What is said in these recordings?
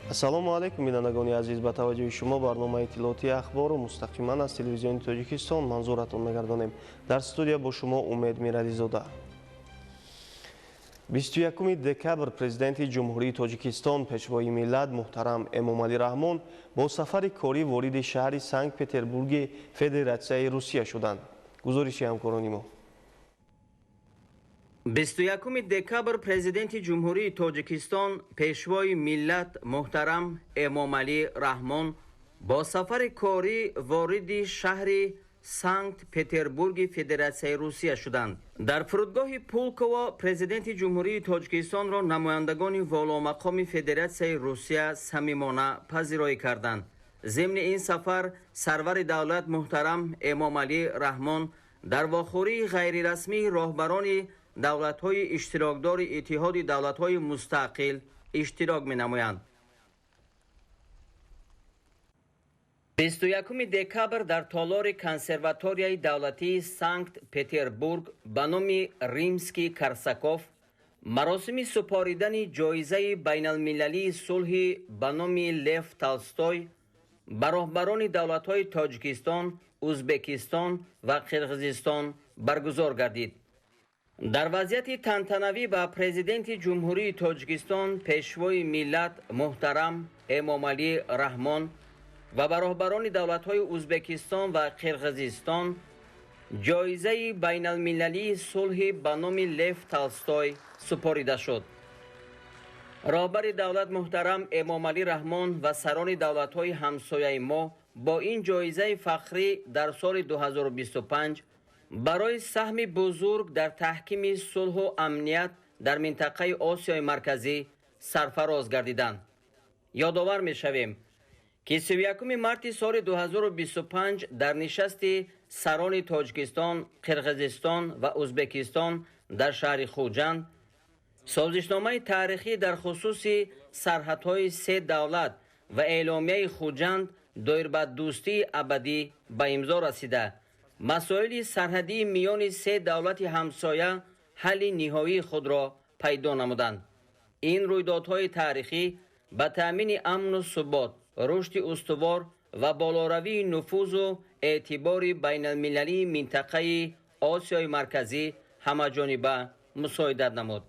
ассалому алайкум бинандагони азиз, ба таваҷҷӯҳи шумо барномаи иттилоотии ахбору мустақиман аз телевизиони Тоҷикистон манзуратон мегардонем. Дар студия бо шумо Умед Мирадизода. 21 декабр президенти ҷумҳурии Тоҷикистон пешвои миллат муҳтарам Эмомалӣ Раҳмон бо сафари корӣ вориди шаҳри Санкт-Петербурги Федератсияи Русия шуданд. гузориши ҳамкорони мо. 21 декабр президенти ҷумҳурии Тоҷикистон пешвои миллат муҳтарам Эмомалӣ Раҳмон бо сафари корӣ вориди шаҳри Санкт-Петербурги Федератсияи Русия шуданд. Дар фурудгоҳи Пулково президенти ҷумҳурии Тоҷикистонро намояндагони воломақоми Федератсияи Русия самимона пазироӣ карданд. зимни ин сафар сарвари давлат муҳтарам Эмомалӣ Раҳмон дар вохӯрии ғайрирасмии роҳбарони давлатҳои иштирокдори иттиҳоди давлатҳои мустақил иштирок менамоянд. 21 декабр дар толори консерваторияи давлатии Санкт-Петербург ба номи Римский-Корсаков маросими супоридани ҷоизаи байналмилалии сулҳи ба номи Лев Толстой ба роҳбарони давлатҳои Тоҷикистон, Узбекистон ва Қирғизистон баргузор гардид. дар вазъияти тантанавӣ ба президенти ҷумҳурии Тоҷикистон пешвои миллат муҳтарам Эмомалӣ Раҳмон ва ба роҳбарони давлатҳои Узбекистон ва Қирғизистон ҷоизаи байналмилалии сулҳи ба номи Лев Толстой супорида шуд. роҳбари давлат муҳтарам Эмомалӣ Раҳмон ва сарони давлатҳои ҳамсояи мо бо ин ҷоизаи фахрӣ дар соли 2025 барои саҳми бузург дар таҳкими сулҳу амният дар минтақаи Осиёи марказӣ сарфароз гардиданд. ёдовар мешавем ки 31 марти соли 2025 дар нишасти сарони Тоҷикистон, Қирғизистон ва Узбекистон дар шаҳри Хуҷанд созишномаи таърихӣ дар хусуси сарҳадҳои се давлат ва эъломияи Хуҷанд доирбадӯстии абадӣ ба имзо расида, масоили сарҳадии миёни се давлати ҳамсоя ҳалли ниҳоии худро пайдо намуданд. ин рӯйдодҳои таърихӣ ба таъмини амну субот, рушди устувор ва болоравии нуфузу эътибори байналмилалии минтақаи Осиёи марказӣ ҳамаҷониба мусоидат намуд.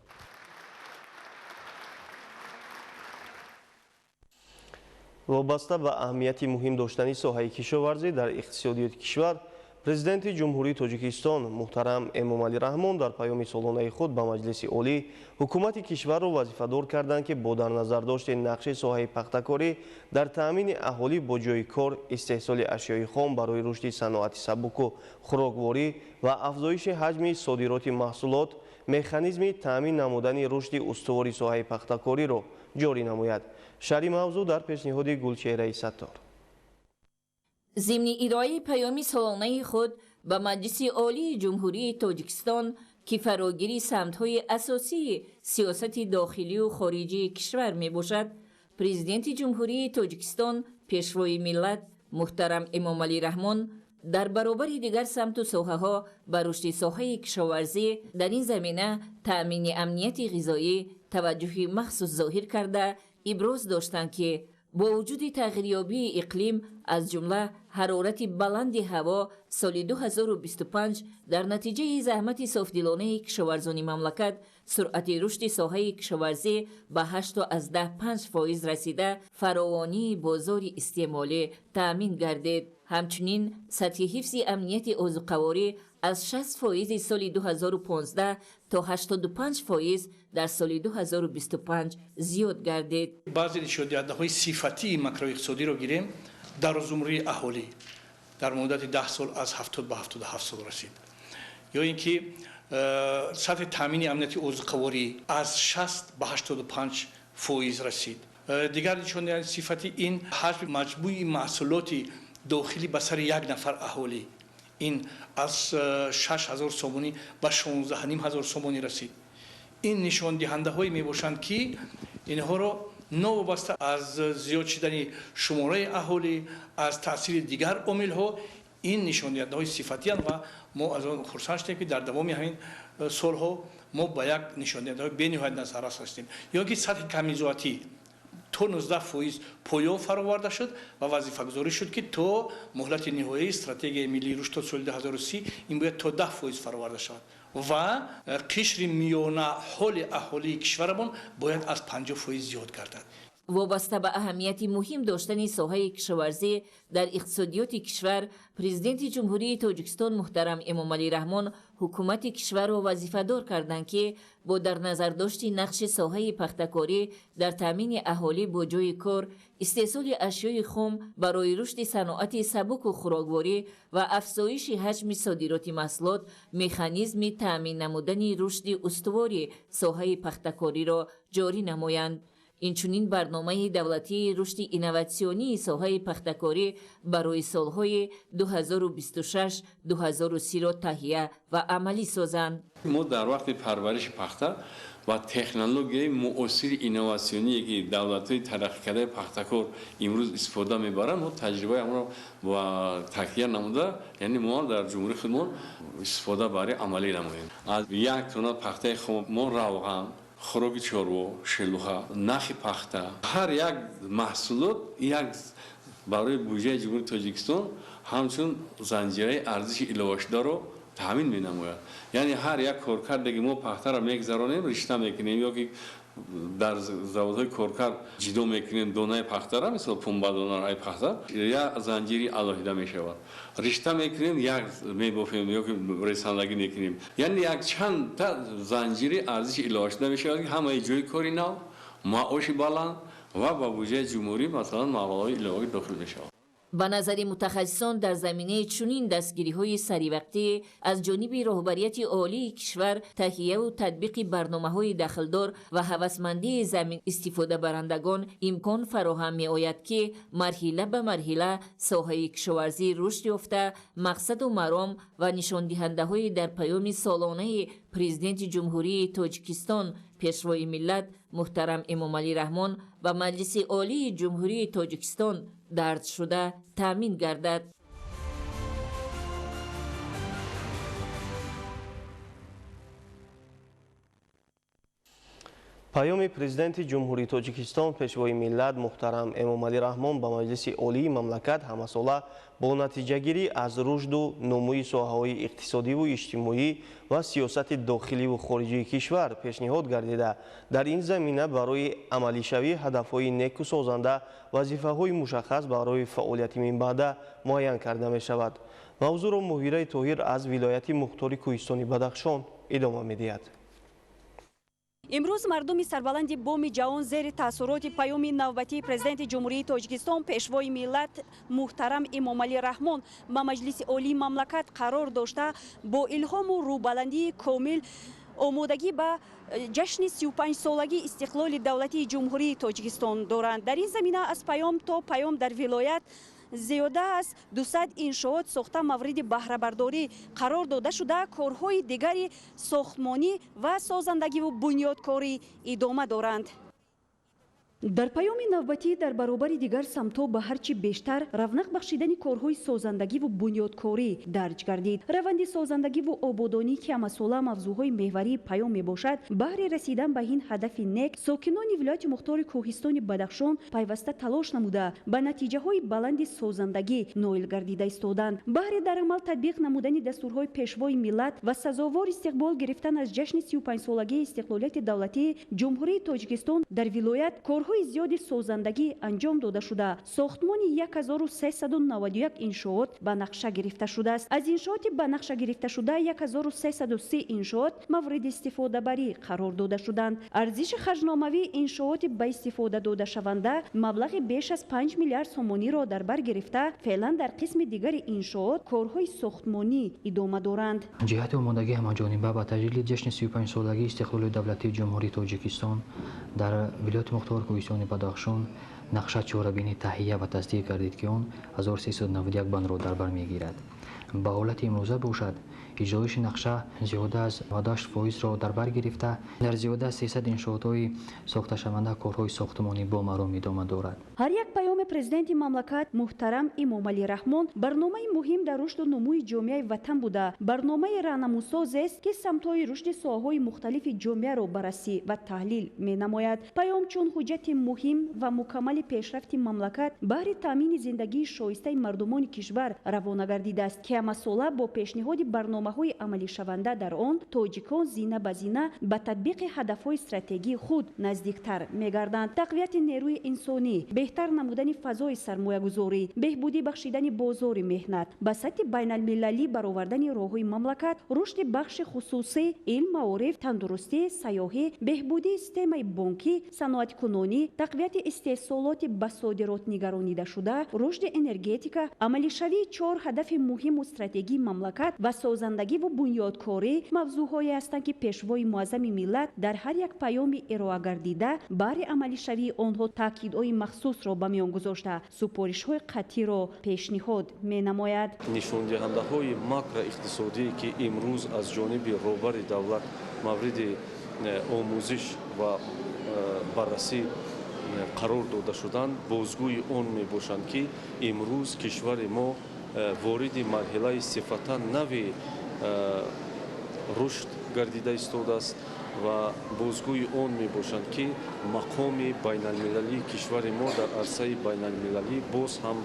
вобаста ба аҳамияти муҳим доштани соҳаи кишоварзӣ дар иқтисодиёти кишвар, президенти ҷумҳурии Тоҷикистон муҳтарам Эмомалӣ Раҳмон дар паёми солонаи худ ба Маҷлиси олӣ ҳукумати кишварро вазифадор карданд, ки бо дар назардошти нақши соҳаи пахтакорӣ дар таъмини аҳолӣ бо ҷойи кор, истеҳсоли ашёи хом барои рушди саноати сабуку хӯрокворӣ ва афзоиши ҳаҷми содироти маҳсулот механизми таъмин намудани рушди устувори соҳаи пахтакориро ҷорӣ намояд. шарҳи мавзӯъ дар пешниҳоди Гулчеҳраи Саттор. ضمن ارائه پیام سالانه خود به مجلس عالی جمهوری تاجیکستان که فراگیری سمت‌های اساسی سیاست داخلی و خارجی کشور میباشد، پرزیدنت جمهوری تاجیکستان پیشروی ملت محترم امامعلی رحمان در برابر دیگر سمت و ساحه‌ها بر رشد ساحه کشاورزی در این زمینه تأمین امنیت غذایی توجه مخصوص ظاهر کرده ابراز داشتند که با وجود تغییریابی اقلیم از جمله حرارت بلند هوا سال 2025 در نتیجه زحمت صافدلانه کشاورزان مملکت سرعت رشد ساحه کشاورزی به 8.5% رسیده فراوانی بازار استعمالی تأمین گردید. همچنین سطح حفظ امنیت عضوقواری از 60% سال 2015 تا 85% در سال 2025 زیاد گردید. بعضی نشانه‌های صفتی ماکرواقتصادی را گیریم در زمره اهالی در مدت 10 سال از 70 به 77 سال رسید. یا اینکه سطح تامین امنیت عضوقواری از 60 به 85% رسید. دیگر نشانه صفتی این حجم مجموعی محصولات داخلی به سر یک نفر اهالی این از 6000 سومونی به 16500 سومونی رسید. این نشان دهنده هایی می باشند که اینها را نوابسته از زیاد شدن شماره اهالی از تاثیر دیگر عامل ها این نشان دهنده های صفتی و ما از آن خرسند شدیم که در دوام همین سالها ما با یک نشان دهنده های بین‌نهایت نظارت هستیم. یا که سطح کمیزاتی تو 19% پویا فرآورده شد و وظیفه گذاری شد که تو مهلت نهایی استراتژی ملی رشد تا سال 2030 این باید تا 10% فرآورده شود و قشر میانه حال اهالی کشورمان باید از 50% زیاد گردد. وابسته به اهمیت مهم داشتن ساحه کشاورزی در اقتصادیات کشور، پرزیدنت جمهوری تاجیکستان محترم امامعلی رحمان حکومت کشور را وظیفه دار کردند که با در نظر داشت نقش ساحه پختکاری در تامین اهالی با جای کار، استحصال اشیای خام برای رشد صنعت سبک و خوراکواری و افزایش حجم صادرات محصولات، مکانیزم تامین نمودن رشد استواری ساحه پختکاری را جاری نمایند. اینچنین برنامه دولتی رشد اینوواسیونی ساحه پختکاری برای سالهای 2026-2030 را تهیه و عملی سازند. ما در وقت پرورش پخته و تکنولوژی مؤثر اینوواسیونی که دولت‌های ترقی کرده پختکار امروز استفاده می‌برند، ما تجربه آن را و تکیه نموده، یعنی ما در جمهوری خودمان استفاده برای عملی نماییم. از یک تن پخته خام ما روغن، خوراک چاروا، شلوغه، نخ پخته، هر یک محصولات یک برای بودجه جمهوری تاجیکستان همچون زنجیره ارزش الهه‌شده را تامین می‌نماید. یعنی هر یک کارکردی ما پخته را می‌گذرانیم، رشته می‌کنیم یا که در زوادهای کارکرد جدا می‌کنیم دانه پخته را، مثلا پنبه دانه را پخته یا زنجیری علاهیده می‌شود. رشته می‌کنیم یک می‌بافیم یا که رساندگی می‌کنیم. یعنی یک چند تا زنجیری ارزش الهه‌شده می‌شود که همه جای کاری نو، معاش بلند و با بودجه جمهوری مثلا مبلغ الهی داخل می‌شود. به نظر متخصصان در زمینه چنین دستگیری‌های سریوقتی از جانب رهبریت عالی کشور، تهیه و تطبیق برنامه‌های دخلدار و هوسمندی زمین استفاده برندگان امکان فراهم می‌آید که مرحله به مرحله ساحه کشاورزی رشد یافته، مقصد و مرام و نشاندهنده‌های در پیام سالانه پرزیدنت جمهوری تاجیکستان پیشوای ملت محترم امامعلی رحمان و مجلس عالی جمهوری تاجیکستان درج شده تامین گردد. پیام پرزیدنت جمهوری تاجیکستان پیشوای ملت محترم امامعلی رحمان به مجلس عالی مملکت همساله با نتیجه‌گیری از رشد و نموی ساحه‌های اقتصادی و اجتماعی و سیاست داخلی و خارجی کشور پیشنهاد گردیده در این زمینه برای عملی شوی هدف‌های نیک و سازنده وظیفه‌های مشخص برای فعالیت من بعد معین کرده می‌شود. موضوع را مهیره طاهر از ولایت مختار کوهستان بدخشان ادامه می‌دهد. امروز مردم سربلند بوم جوان زیر تاثیرات پیام نوبتی پرزیدنت جمهوری تاجیکستان پیشوای ملت محترم امامعلی رحمان با مجلس عالی مملکت قرار داشته با الهام و روبلندی کامل آمادگی به جشن 35 سالگی استقلال دولتی جمهوری تاجیکستان دارند. در این زمینه از پیام تا پیام در ولایت زیاده از 200 انشاءات ساخته مورد بهره برداری قرار داده شده، کارهای دیگری ساختمانی و سازندگی و بنیادکاری ادامه دارند. در پیام نوبتی در برابر دیگر سمت‌ها به هرچی بیشتر رونق بخشیدن کارهای سازندگی و بنیادکاری درج گردید. روند سازندگی و آبادانی که مسئله موضوعهای محوری پیام میباشد، بهر رسیدن به این هدف نیک ساکنان ولایت مختار کوهستان بدخشان پیوسته تلاش نموده به نتیجه های بلند سازندگی نائل گردیده ایستادند. بهر در عمل تطبیق نمودن دستورهای پیشوای ملت و سزاوار استقبال گرفتن از جشن 35 سالگی استقلالیت دولتی جمهوری تاجیکستان در ولایت کارهای زیادی سازندگی انجام داده شده. ساختمان 1391 انشاءات به نقشه گرفته شده است. از انشاءات به نقشه گرفته شده 1303 انشاءات مورد استفاده بری قرار داده شدند. ارزش خرجناموی انشاءات به استفاده داده شونده مبلغ بیش از 5 میلیارد سومانی را در بر گرفته. فعلا در قسم دیگر انشاءات کارهای ساختمانی ادامه دارند. جهت آمادگی همه‌جانبه با تجلیل جشن 35 سالگی استقلال دولتی جمهوری تاجیکستان در ولایت مختار کوهستان بدخشان نقشه چهاربینی تهیه و تصدیق کردید که آن 1391 بند را در بر میگیرد. به حالت امروزه باشد اجرایش نقشه زیاده از 28% را در بر گرفته در زیاده از 300 انشاءات‌های ساخته شونده کارهای ساختمانی با مرام ادامه دارد. هر یک پیام پرزیدنت مملکت محترم امامعلی رحمان برنامه مهم در رشد و نموی جامعه وطن بوده. برنامه راهنماساز است که سمت‌های رشد ساحه‌های مختلف جامعه را بررسی و تحلیل می‌نماید. پیام چون حجت مهم و مکمل پیشرفت مملکت برای تامین زندگی شایسته مردمان کشور روانه گردیده است که مسئله با پیشنهاد برنامه‌های عملی شونده در آن تاجیکان زینه به زینه به تطبیق هدف‌های استراتژی خود نزدیکتر می‌گردند. تقویت نیروی انسانی، بهتر نمودن فضای سرمایه‌گذاری، بهبودی بخشیدن بازار مهنت، به سطح بین‌المللی برآوردن راه‌های مملکت، رشد بخش خصوصی، علم، معارف، تندرستی، سیاحت، بهبودی سیستم بانکی، صنعت‌کنونی، تقویت استحصالات به صادرات نگرانیده شده، رشد انرژتیکا، عملی شوی 4 هدف مهم و استراتژی مملکت و سازندگی و بنیادکاری موضوعهایی هستند که پیشوای معظم ملت در هر یک پیام ارائه گردیده برای عملی شوی آنها تاکیدهای مخصوص را به میان گذاشته سپارش‌های قطعی را پیشنهاد می‌نماید. نشان دهنده‌های ماکرو اقتصادی که امروز از جانب رهبر دولت مورد آموزش و بررسی قرار داده شدند بازگوی آن میباشند که امروز کشور ما وارد مرحله صفتا نوی رشد گردیده ایستاده است و بازگوی آن میباشند که مقام بین المللی کشور ما در عرصه بین المللی باز هم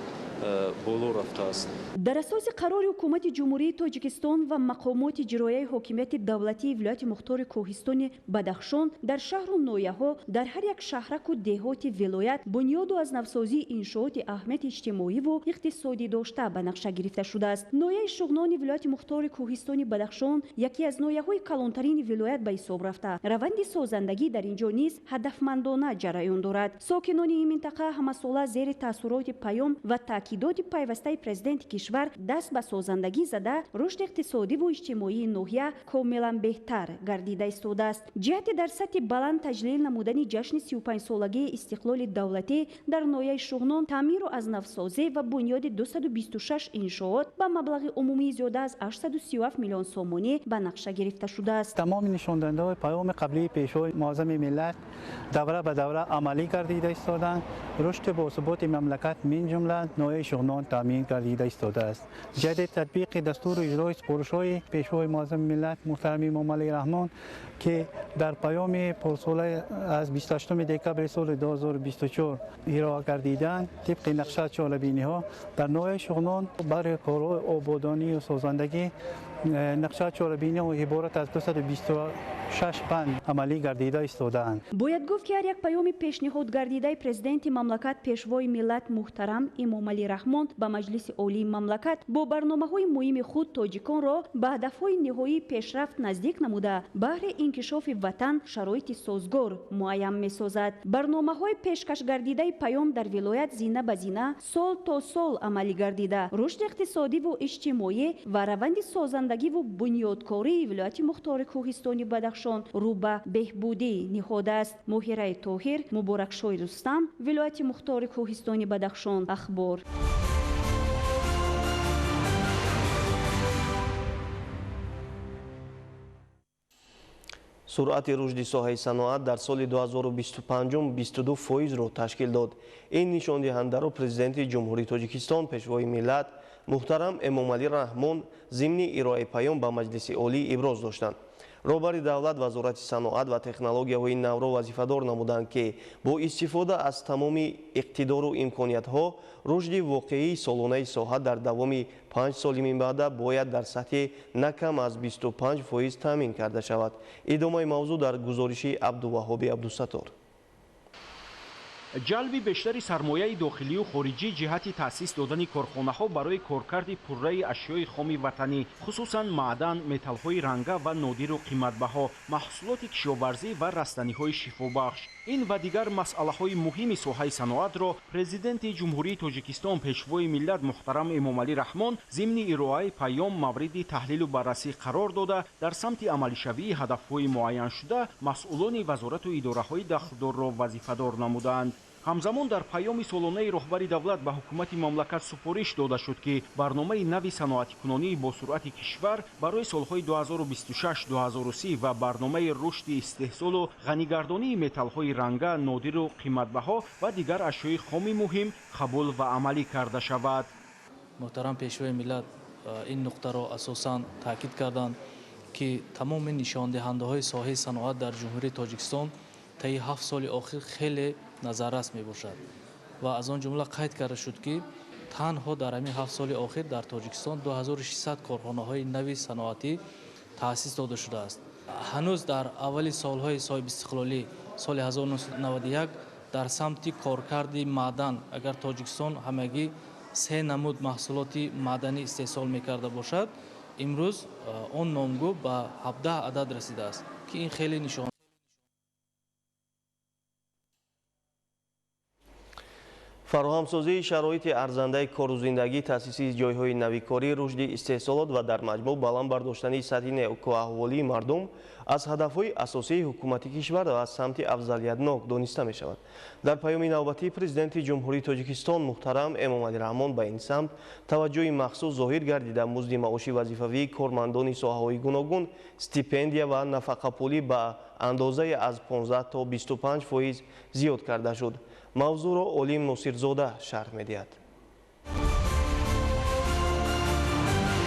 بالا رفته است. در اساس قرار حکومت جمهوری تاجیکستان و مقامات اجرایی حاکمیت دولتی ولایت مختار کوهستان بدخشان در شهر و نویه‌ها در هر یک شهرک و دهات ولایت بنیاد و از نوسازی انشاءات اهمیت اجتماعی و اقتصادی داشته به نقشه گرفته شده است. نویه شغنان ولایت مختار کوهستان بدخشان یکی از نویه‌های کلانترین ولایت به حساب رفته. روند سازندگی در اینجا نیز هدفمندانه جریان دارد. ساکنان این منطقه همساله زیر تاثیرات پیام و تاکیدات پیوسته پرزیدنت کشور دست به سازندگی زده رشد اقتصادی و اجتماعی ناحیه کاملا بهتر گردیده ایستاده است. جهت در سطح بلند تجلیل نمودن جشن 35 سالگی استقلال دولتی در ناحیه شغنان تعمیر و از نوسازی و بنیاد 226 انشاءات با مبلغ عمومی زیاده از 837 میلیون سومانی به نقشه گرفته شده است. تمام نشان دهنده پیام قبلی پیشوای معظم ملت دوره به دوره عملی گردیده ایستادند. رشد با ثبات مملکت من جمله نوعی شغنان تامین گردیده ایستاده است. جدید تطبیق دستور اجرای سپارش‌های پیشوای معظم ملت محترم امامعلی رحمان که در پیام پرساله از 28 دکبر سال 2024 ارائه گردیدند طبق نقشه چاله‌بینی‌ها در نوع شغنان برای کارهای آبادانی و سازندگی نقشه چاله‌بینی عبارت از 226 بند عملی گردیده ایستاده‌اند. باید گفت که هر یک پیام پیشنهاد گردیده پرزیدنت مملکت پیشوای ملت محترم امامعلی رحمان به مجلس عالی مملکت با برنامه‌های مهم خود تاجیکان را به هدف‌های نهایی پیشرفت نزدیک نموده برای انکشاف وطن شرایط سازگار معین می‌سازد. برنامه‌های پیشکش گردیده پیام در ولایت زینه به زینه سال تا سال عملی گردیده رشد اقتصادی و اجتماعی و روند سازندگی و بنیادکاری ولایت مختار کوهستان بدخشان رو به بهبودی نهاده است. مهیره طاهر، مبارکشاه رستم، ولایت مختار کوهستان بدخشان. اخبار. سرعت رشد ساحه صنعت در سال 2025 22% را تشکیل داد. این نشان دهنده را پرزیدنت جمهوری تاجیکستان پیشوای ملت محترم امامعلی رحمان ضمن ارائه پیام به مجلس عالی ابراز داشتند. رهبر دولت وزارت صنعت و تکنولوژی‌های نو را وظیفه‌دار نمودند که با استفاده از تمام اقتدار و امکانیت‌ها رشد واقعی سالانه ساحه در دوام 5 سال من بعد باید در سطح نکم از 25% تامین کرده شود. ادامه موضوع در گزارش عبدالوهاب عبدالستار. جلب بیشتر سرمایه داخلی و خارجی جهت تأسیس دادن کارخانه‌ها برای کارکرد پررای اشیای خام وطنی خصوصا معدن، متال‌های رنگه و نادر و قیمت‌بها، محصولات کشاورزی و رستنی‌های شفابخش. این و دیگر مسئله‌های مهم ساحه صنعت را پرزیدنت جمهوری تاجیکستان پیشوای ملت محترم امامعلی رحمان ضمن ارائه پیام مورد تحلیل و بررسی قرار داده در سمت عملی شوی هدف‌های معین شده مسئولان وزارت و اداره‌های دخلدار را وظیفه‌دار نمودند. ҳамзамон дар паёми солонаи роҳбари давлат ба ҳукумати мамлакат супориш дода шуд ки барномаи нави саноатикунонии босуръати кишвар барои солҳои 2026-2030 ва барномаи рушди истеҳсолу ғанигардонии металлҳои ранга, нодиру қиматбаҳо ва дигар ашёи хоми муҳим қабул ва амалӣ карда шавад. муҳтарам пешвои миллат ин нуқтаро асосан таъкид карданд ки тамоми нишондиҳандаҳои соҳаи саноат дар ҷумҳурии Тоҷикистон таи 7 соли охир хеле назаррас мебошад ва аз он ҷумла қайд карда шуд ки танҳо дар ҳамин 7 соли охир дар Тоҷикистон 2600 корхонаҳои нави саноатӣ таъсис дода шудааст. ҳанӯз дар аввали солҳои соҳибистиқлолӣ соли 1991 дар самти коркарди маъдан агар Тоҷикистон ҳамагӣ 3 намуд маҳсулоти маъданӣ истеҳсол мекарда бошад, имрӯз он номгӯ ба 17 адад расидааст ки ин хеле нишон. фароҳамсозии шароити арзандаи кору зиндагӣ, таъсиси ҷойҳои навикорӣ, рушди истеҳсолот ва дар маҷмӯъ баланд бардоштани сатҳи неҳукуаҳволии мардум аз ҳадафҳои асосии ҳукумати кишвар ва аз самти афзалиятнок дониста мешавад. Дар паёми навбатӣ президенти ҷумҳурии Тоҷикистон муҳтарам Эмомалӣ Раҳмон ба ин самт таваҷҷӯҳи махсус зоҳир гардида музди маоши вазифавии кормандони соҳаҳои гуногун, стипендия ва нафақапулӣ ба андозае аз 15 то 25% зиёд карда шуд. мавзӯъро Олим Носирзода шарҳ медиҳад.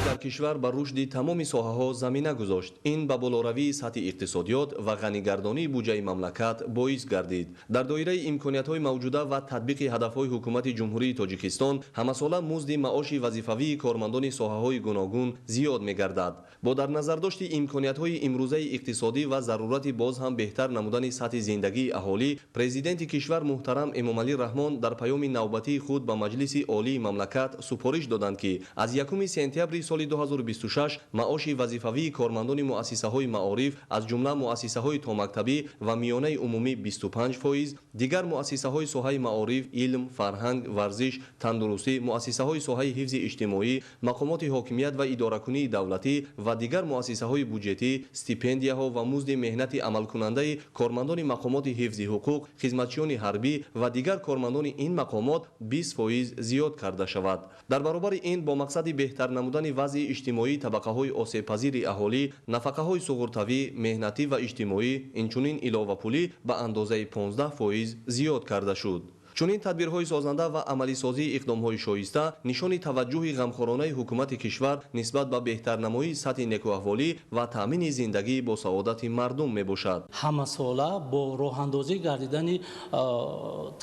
дар кишвар ба рушди тамоми соҳаҳо замина гузошт. Ин ба болоравии сатҳи иқтисодиёт ва ғанигардонии буҷаи мамлакат боис гардид. дар доираи имкониятҳои мавҷуда ва татбиқи ҳадафҳои ҳукумати ҷумҳурии Тоҷикистон ҳамасола музди маоши вазифавии кормандони соҳаҳои гуногун зиёд мегардад. бо дар назардошти имкониятҳои имрӯзаи иқтисодӣ ва зарурати боз ҳам беҳтар намудани сатҳи зиндагии аҳолӣ, президенти кишвар муҳтарам Эмомалӣ Раҳмон дар паёми навбатии худ ба Маҷлиси олии мамлакат супориш доданд ки аз 1 сентябри соли 2026 маоши вазифавии кормандони муассисаҳои маориф аз ҷумла муассисаҳои томактабӣ ва миёнаи умумӣ 25%, дигар муассисаҳои соҳаи маориф, илм, фарҳанг, варзиш, тандурустӣ, муассисаҳои соҳаи ҳифзи иҷтимоӣ, мақомоти ҳокимият ва идоракунии давлатӣ ва дигар муассисаҳои буҷетӣ, стипендияҳо ва музди меҳнати амалкунандаи кормандони мақомоти ҳифзи ҳуқуқ, хизматчиёни ҳарбӣ ва дигар кормандони ин мақомот 20% зиёд карда шавад. дар баробари ин бо мақсади беҳтар намудани вазъи иҷтимоии табақаҳои осебпазири аҳолӣ, нафақаҳои суғуртавӣ, меҳнатӣ ва иҷтимоӣ, инчунин иловапулӣ ба андозаи 15% зиёд карда шуд. чунин тадбирҳои созанда ва амалисозии иқдомҳои шоиста нишони таваҷҷӯҳи ғамхоранои ҳукумати кишвар нисбат ба беҳтарнамоии сатҳи некӯаҳволӣ ва таъмини зиндагии босаодати мардум мебошад. ҳамасола бо роҳандозӣ гардидани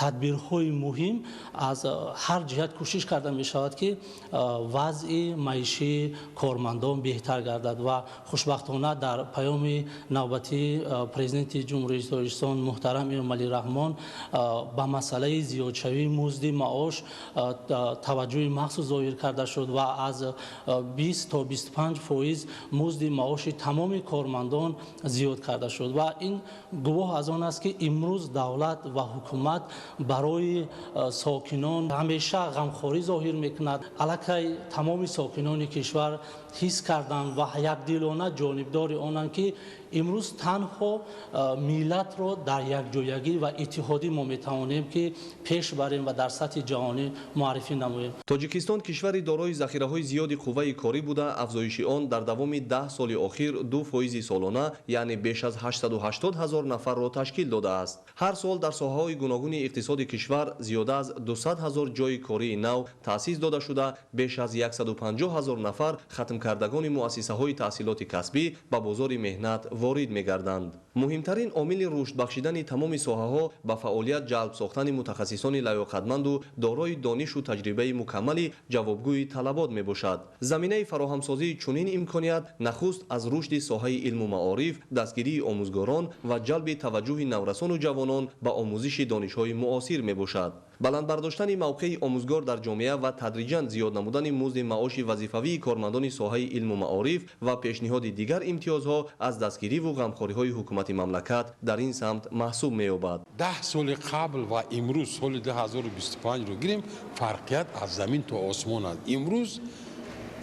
тадбирҳои муҳим аз ҳар ҷиҳат кӯшиш карда мешавад ки вазъи маишии кормандон беҳтар гардад ва хушбахтона дар паёми навбатии президенти ҷумҳурии Тоҷикистон муҳтарам Эмомалӣ Раҳмон ба масъалаи зиёдшавии музди маош таваҷҷӯҳи махсус зоҳир карда шуд ва аз 20 то 25% музди маоши тамоми кормандон зиёд карда шуд ва ин гувоҳ аз он аст ки имрӯз давлат ва ҳукумат барои сокинон ҳамеша ғамхорӣ зоҳир мекунад. аллакай тамоми сокинони кишвар ҳис карданд ва якдилона ҷонибдори онанд ки имрӯз танҳо миллатро дар якҷоягӣ ва иттиҳодӣ мо метавонем ки пеш барем ва дар сатҳи ҷаҳонӣ муаррифӣ намоем. Тоҷикистон кишвари дорои захираҳои зиёди қувваи корӣ буда, афзоиши он дар давоми 10 соли охир 2% солона, яъне беш аз 880 000 нафарро ташкил додааст. ҳар сол дар соҳаҳои гуногуни иқтисоди кишвар зиёда аз 200 000 ҷойи кории нав таъсис дода шуда, беш аз 150 000 нафар хатмкардагони муассисаҳои таҳсилоти касбӣ ба бозори меҳнат ворид мегарданд. муҳимтарин омили рушд бахшидани тамоми соҳаҳо ба фаъолият ҷалб сохтани мутахассисони лаёқатманду дорои донишу таҷрибаи мукаммали ҷавобгӯи талабот мебошад. заминаи фароҳамсозии чунин имконият нахуст аз рушди соҳаи илму маориф, дастгирии омӯзгорон ва ҷалби таваҷҷӯҳи наврасону ҷавонон ба омӯзиши донишҳои муосир мебошад. баландбардоштани мавқеи омӯзгор дар ҷомеа ва тадриҷан зиёд намудани музди маоши вазифавии кормандони соҳаи илму маориф ва пешниҳоди дигар имтиёзҳо аз дастгириву ғамхориҳои ҳукумати мамлакат дар ин самт маҳсуб меёбад. 10 соли қабл ва имрӯз соли 2025 ро гирем, фарқият аз замин то осмон аст. имрӯз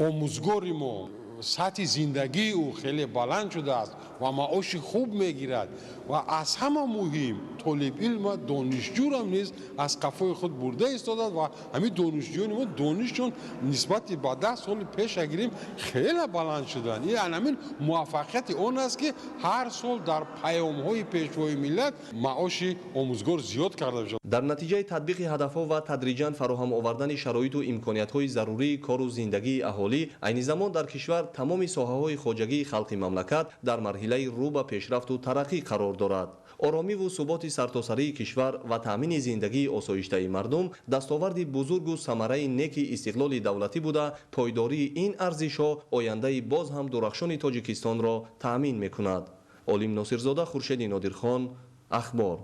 омӯзгори мо сатҳи зиндагии ӯ хеле баланд шудааст. و معاش خوب میگیرد و از همه مهم طالب علم دانشجو را نیز از قفای خود برده ایستاده و همین دانشجویان ما دانششون نسبت به 10 سال پیش اگریم خیلی بلند شدن. این همین موفقیت اون است که هر سال در پیام‌های پیشوای ملت معاش آموزگار زیاد کرده میشه. در نتیجه تطبیق هدفها و تدریجاً فراهم آوردن شرایط و امکانیت‌های ضروری کار و زندگی اهالی، عین زمان در کشور تمام ساحه‌های خواجگی خلق مملکت در مرحله رو به پیشرفت و ترقی قرار دارد. آرامی و ثبات سرتاسری کشور و تامین زندگی آسایشته مردم دستاورد بزرگ و ثمره نیک استقلال دولتی بوده، پایداری این ارزش‌ها آینده باز هم درخشان تاجیکستان را تأمین می‌کند. عالم ناصرزاده، خورشید نادرخان، اخبار.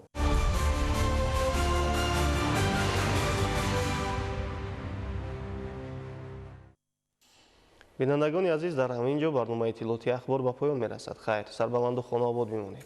بینندگان عزیز، در همین جا برنامه اطلاعاتی اخبار به پایان میرسد. خیر، سربلند و خانه آباد بمانید.